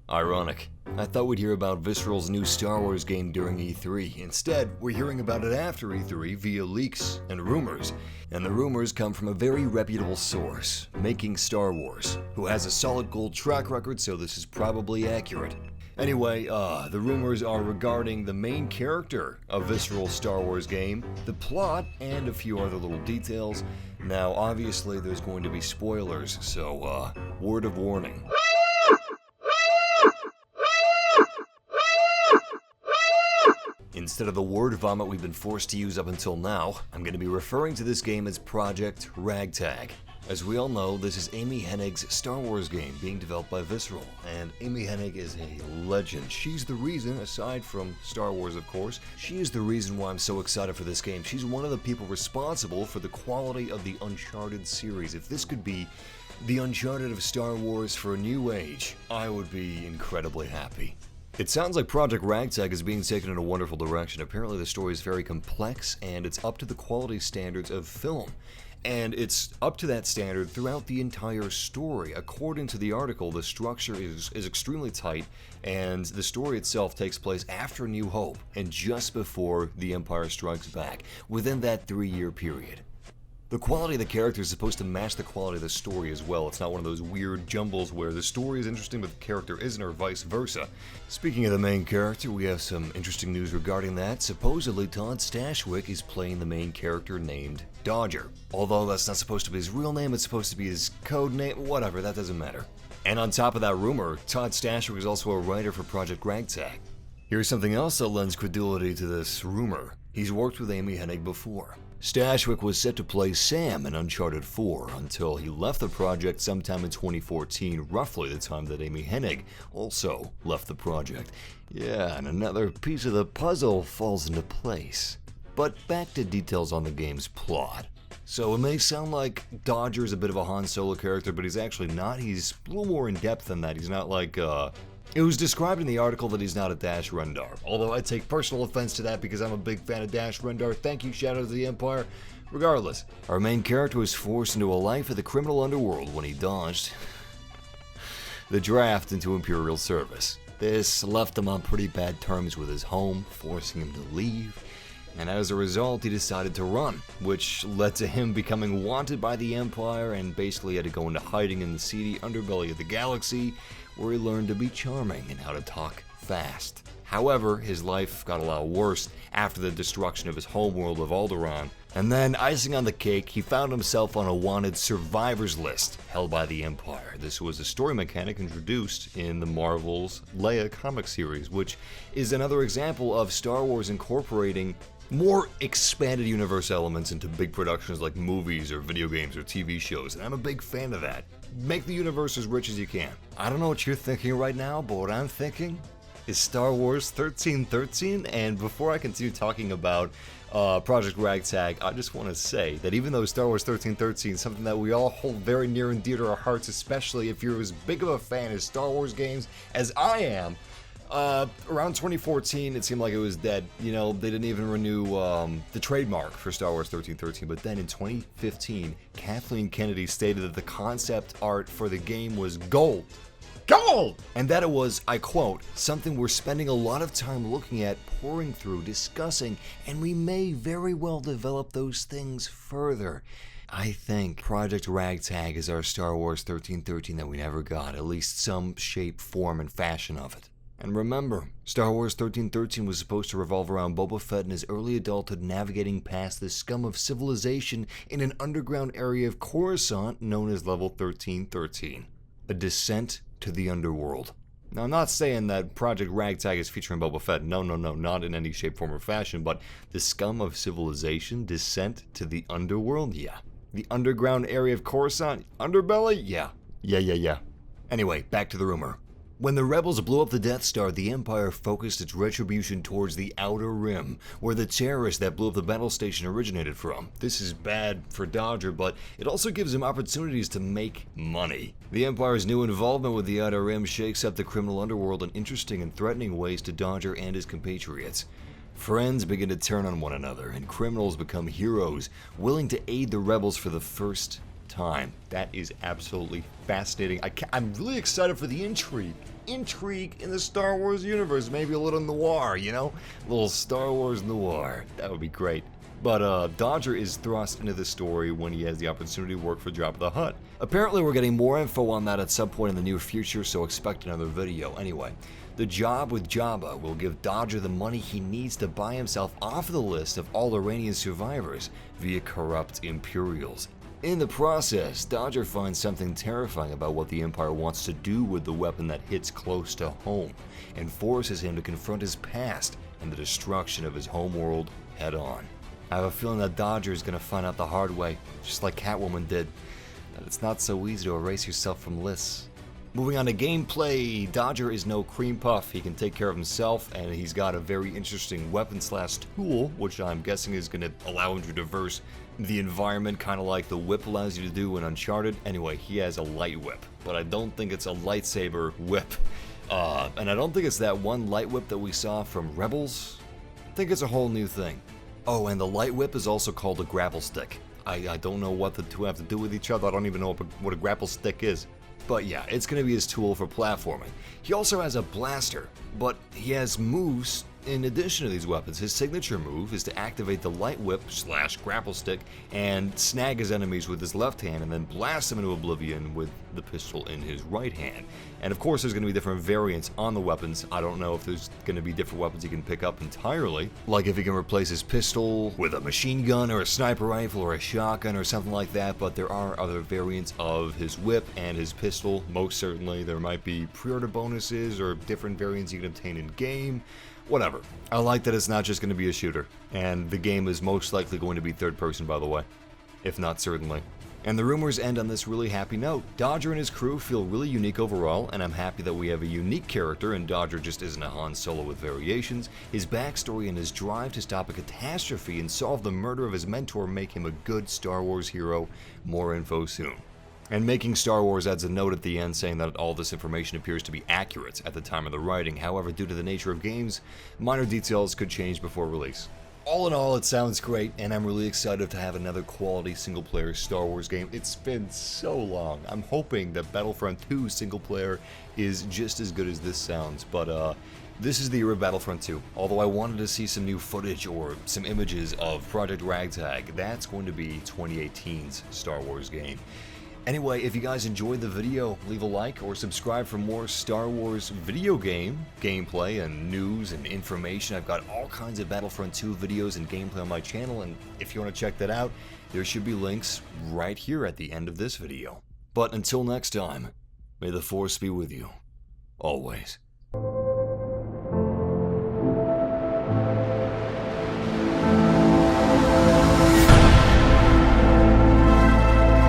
Ironic. I thought we'd hear about Visceral's new Star Wars game during E3. Instead, we're hearing about it after E3 via leaks and rumors. And the rumors come from a very reputable source, Making Star Wars, who has a solid gold track record, so this is probably accurate. Anyway, the rumors are regarding the main character of Visceral's Star Wars game, the plot, and a few other little details. Now, obviously, there's going to be spoilers, so, word of warning. Instead of the word vomit we've been forced to use up until now, I'm going to be referring to this game as Project Ragtag. As we all know, this is Amy Hennig's Star Wars game being developed by Visceral, and Amy Hennig is a legend. She's the reason, aside from Star Wars of course, she is the reason why I'm so excited for this game. She's one of the people responsible for the quality of the Uncharted series. If this could be the Uncharted of Star Wars for a new age, I would be incredibly happy. It sounds like Project Ragtag is being taken in a wonderful direction. Apparently the story is very complex and it's up to the quality standards of film. And it's up to that standard throughout the entire story. According to the article, the structure is extremely tight, and the story itself takes place after New Hope and just before The Empire Strikes Back, within that 3-year period. The quality of the character is supposed to match the quality of the story as well. It's not one of those weird jumbles where the story is interesting but the character isn't, or vice versa. Speaking of the main character, we have some interesting news regarding that. Supposedly, Todd Stashwick is playing the main character named Dodger. Although that's not supposed to be his real name, it's supposed to be his code name, whatever, that doesn't matter. And on top of that rumor, Todd Stashwick is also a writer for Project Ragtag. Here's something else that lends credulity to this rumor. He's worked with Amy Hennig before. Stashwick was set to play Sam in Uncharted 4 until he left the project sometime in 2014, roughly the time that Amy Hennig also left the project. Yeah, and another piece of the puzzle falls into place. But back to details on the game's plot. So it may sound like Dodger is a bit of a Han Solo character, but he's actually not. He's a little more in depth than that. He's not like, it was described in the article that he's not a Dash Rendar, although I take personal offense to that because I'm a big fan of Dash Rendar. Thank you, Shadows of the Empire. Regardless, our main character was forced into a life of the criminal underworld when he dodged the draft into Imperial service. This left him on pretty bad terms with his home, forcing him to leave, and as a result he decided to run, which led to him becoming wanted by the Empire and basically had to go into hiding in the seedy underbelly of the galaxy, where he learned to be charming and how to talk fast. However, his life got a lot worse after the destruction of his homeworld of Alderaan, and then, icing on the cake, he found himself on a wanted survivors list held by the Empire. This was a story mechanic introduced in the Marvel's Leia comic series, which is another example of Star Wars incorporating more expanded universe elements into big productions like movies or video games or TV shows, and I'm a big fan of that. Make the universe as rich as you can. I don't know what you're thinking right now, but what I'm thinking is Star Wars 1313, and before I continue talking about Project Ragtag, I just want to say that even though Star Wars 1313 is something that we all hold very near and dear to our hearts, especially if you're as big of a fan of Star Wars games as I am, around 2014, it seemed like it was dead. You know, they didn't even renew the trademark for Star Wars 1313. But then in 2015, Kathleen Kennedy stated that the concept art for the game was gold. Gold! And that it was, I quote, something we're spending a lot of time looking at, poring through, discussing, and we may very well develop those things further. I think Project Ragtag is our Star Wars 1313 that we never got, at least some shape, form, and fashion of it. And remember, Star Wars 1313 was supposed to revolve around Boba Fett in his early adulthood navigating past the scum of civilization in an underground area of Coruscant known as Level 1313, a descent to the underworld. Now, I'm not saying that Project Ragtag is featuring Boba Fett, no, not in any shape, form, or fashion, but the scum of civilization, descent to the underworld, yeah. The underground area of Coruscant, underbelly, yeah. Anyway, back to the rumor. When the rebels blew up the Death Star, the Empire focused its retribution towards the Outer Rim, where the terrorists that blew up the battle station originated from. This is bad for Dodger, but it also gives him opportunities to make money. The Empire's new involvement with the Outer Rim shakes up the criminal underworld in interesting and threatening ways to Dodger and his compatriots. Friends begin to turn on one another, and criminals become heroes, willing to aid the rebels for the first time. That is absolutely fascinating. I'm really excited for the intrigue. intrigue in the Star Wars universe. Maybe a little noir, you know? A little Star Wars noir. That would be great. But Dodger is thrust into the story when he has the opportunity to work for Jabba the Hutt. Apparently we're getting more info on that at some point in the near future, so expect another video. Anyway, the job with Jabba will give Dodger the money he needs to buy himself off the list of all Iranian survivors via corrupt Imperials. In the process, Dodger finds something terrifying about what the Empire wants to do with the weapon that hits close to home, and forces him to confront his past and the destruction of his homeworld head on. I have a feeling that Dodger is going to find out the hard way, just like Catwoman did, that it's not so easy to erase yourself from lists. Moving on to gameplay, Dodger is no cream puff. He can take care of himself, and he's got a very interesting weapon/tool, which I'm guessing is going to allow him to traverse the environment, kind of like the whip allows you to do in Uncharted. Anyway, he has a light whip, but I don't think it's a lightsaber whip. And I don't think it's that one light whip that we saw from Rebels. I think it's a whole new thing. Oh, and the light whip is also called a grapple stick. I don't know what the two have to do with each other. I don't even know what a grapple stick is. But yeah, it's going to be his tool for platforming. He also has a blaster, but he has moves in addition to these weapons. His signature move is to activate the light whip/grapple stick and snag his enemies with his left hand and then blast them into oblivion with the pistol in his right hand. And of course there's going to be different variants on the weapons. I don't know if there's going to be different weapons he can pick up entirely, like if he can replace his pistol with a machine gun or a sniper rifle or a shotgun or something like that, but there are other variants of his whip and his pistol. Most certainly there might be pre-order bonuses or different variants you can obtain in game. Whatever. I like that it's not just going to be a shooter, and the game is most likely going to be third person, by the way, if not certainly. And the rumors end on this really happy note. Dodger and his crew feel really unique overall, and I'm happy that we have a unique character, and Dodger just isn't a Han Solo with variations. His backstory and his drive to stop a catastrophe and solve the murder of his mentor make him a good Star Wars hero. More info soon. And Making Star Wars adds a note at the end saying that all this information appears to be accurate at the time of the writing. However, due to the nature of games, minor details could change before release. All in all, it sounds great, and I'm really excited to have another quality single-player Star Wars game. It's been so long. I'm hoping that Battlefront 2 single-player is just as good as this sounds, but this is the year of Battlefront 2. Although I wanted to see some new footage or some images of Project Ragtag, that's going to be 2018's Star Wars game. Anyway, if you guys enjoyed the video, leave a like or subscribe for more Star Wars video game gameplay and news and information. I've got all kinds of Battlefront 2 videos and gameplay on my channel, and if you want to check that out, there should be links right here at the end of this video. But until next time, may the Force be with you, always.